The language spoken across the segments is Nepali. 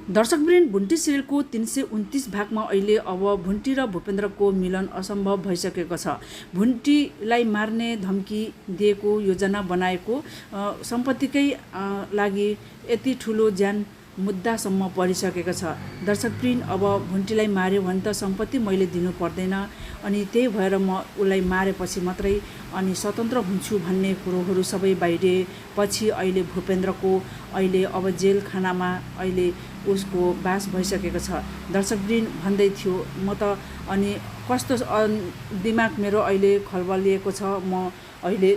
दर्शकवृन्द, भुन्टी सिरियलको 329 भागमा अहिले अब भुन्टी र भूपेन्द्रको मिलन असम्भव भइसकेको छ। भुन्टीलाई मार्ने धम्की दिएको, योजना बनाएको, सम्पत्तिकै लागि यति ठुलो ज्यान मुद्दासम्म परिसकेको छ। दर्शकवृन्द, अब भुन्टीलाई मार्यो भने त सम्पत्ति मैले दिनु पर्दैन, अनि त्यही भएर म उसलाई मारेपछि मात्रै अनि स्वतन्त्र हुन्छु भन्ने कुरोहरू सबै बाहिरिएपछि अहिले भूपेन्द्रको अहिले अब जेल खानामा अहिले उसको बास भइसकेको छ। दर्शकवृन्द भन्दै थियो, म त अनि कस्तो दिमाग मेरो अहिले खलबलिएको छ, म अहिले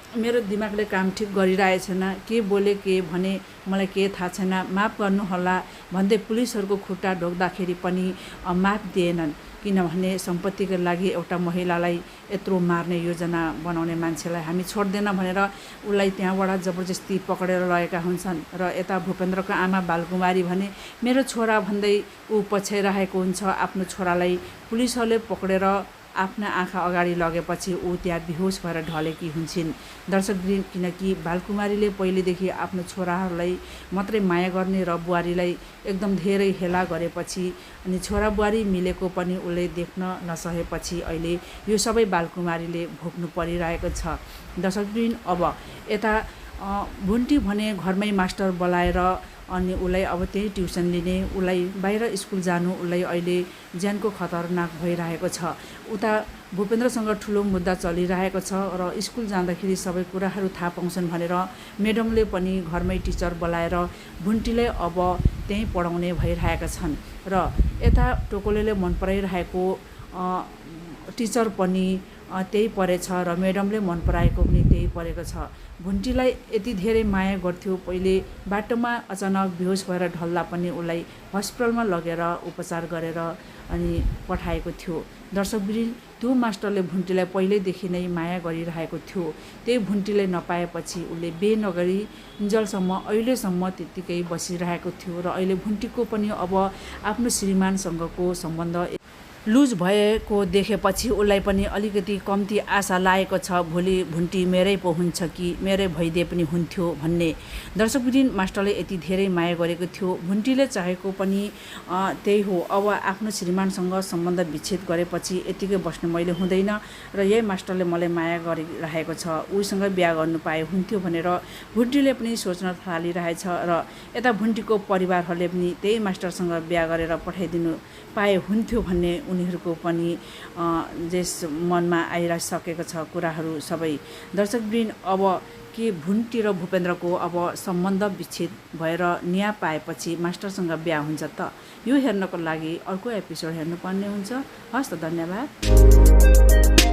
मेरो दिमागले काम ठिक गरिरहेको छैन, के बोले के भने मलाई के थाहा छैन, माफ गर्नुहोला भन्दै पुलिसहरूको खुट्टा ढोक्दाखेरि पनि माफ दिएनन्। किनभने सम्पत्तिको लागि एउटा महिलालाई यत्रो मार्ने योजना बनाउने मान्छेलाई हामी छोड्दैन भनेर उसलाई त्यहाँबाट जबरजस्ती पक्रेर लगेका हुन्छन्। र यता भूपेन्द्रको आमा बालकुमारी भने मेरो छोरा भन्दै ऊ पछ्याइरहेको हुन्छ। आफ्नो छोरालाई पुलिसहरूले पक्रेर आफ्ना आँखा अगाडि लगेपछि ऊ त्यहाँ बेहोस भएर ढलेकी हुन्छन्। दर्शकवृन्द, किनकि बालकुमारीले पहिलेदेखि आफ्नो छोराहरूलाई मात्रै माया गर्ने र बुहारीलाई एकदम धेरै हेला गरेपछि अनि छोरा बुहारी मिलेको पनि उसले देख्न नसकेपछि अहिले यो सबै बालकुमारीले भोग्नु परिरहेको छ। दर्शकवृन्द, अब यता भुन्टी भने घरमै मास्टर बोलाएर अनि उसलाई अब त्यही ट्युसन लिने, उसलाई बाहिर स्कुल जानु उसलाई अहिले ज्यानको खतरनाक भइरहेको छ। उता भूपेन्द्रसँग ठुलो मुद्दा चलिरहेको छ र स्कुल जाँदाखेरि सबै कुराहरू थाहा पाउँछन् भनेर म्याडमले पनि घरमै टिचर बोलाएर भुन्टीलाई अब त्यहीँ पढाउने भइरहेका छन्। र यता टोकोलेले मन पराइरहेको टिचर पनि त्यही परेछ र म्याडमले मन पराएको पनि त्यही परेको छ। भुन्टीलाई यति धेरै माया गर्थ्यो, पहिले बाटोमा अचानक बेहोस भएर ढल्दा पनि उसलाई हस्पिटलमा लगेर उपचार गरेर अनि पठाएको थियो। दर्शकवृन्द, त्यो मास्टरले भुन्टीलाई पहिल्यैदेखि नै माया गरिरहेको थियो। त्यही भुन्टीलाई नपाएपछि उसले बिहे नगरी इन्जलसम्म अहिलेसम्म त्यत्तिकै बसिरहेको थियो। र अहिले भुन्टीको पनि अब आफ्नो श्रीमानसँगको सम्बन्ध लुज भएको देखेपछि उसलाई पनि अलिकति कम्ती आशा लागेको छ, भोलि भुन्टी मेरै पो हुन्छ कि मेरै भइदिए पनि हुन्थ्यो भन्ने। दर्शकवृन्द, मास्टरले यति धेरै माया गरेको थियो, भुन्टीले चाहेको पनि त्यही हो। अब आफ्नो श्रीमानसँग सम्बन्ध विच्छेद गरेपछि यतिकै बस्नु मैले हुँदैन र यही मास्टरले मलाई माया गरिरहेको छ, उसँग बिहा गर्नु पाए हुन्थ्यो भनेर भुन्टीले पनि सोच्न थालिरहेछ। र यता भुन्टीको परिवारहरूले पनि त्यही मास्टरसँग बिहा गरेर पठाइदिनु पाए हुन्थ्यो भन्ने उनीहरूको पनि जेस मनमा आइरहेको छ कुराहरू सबै। दर्शकवृन्द, अब के भुन्टी र भूपेन्द्रको अब सम्बन्ध विच्छेद भएर न्याय पाएपछि मास्टरसँग बिहा हुन्छ त? यो हेर्नको लागि अर्को एपिसोड हेर्नुपर्ने हुन्छ। हस् त, धन्यवाद।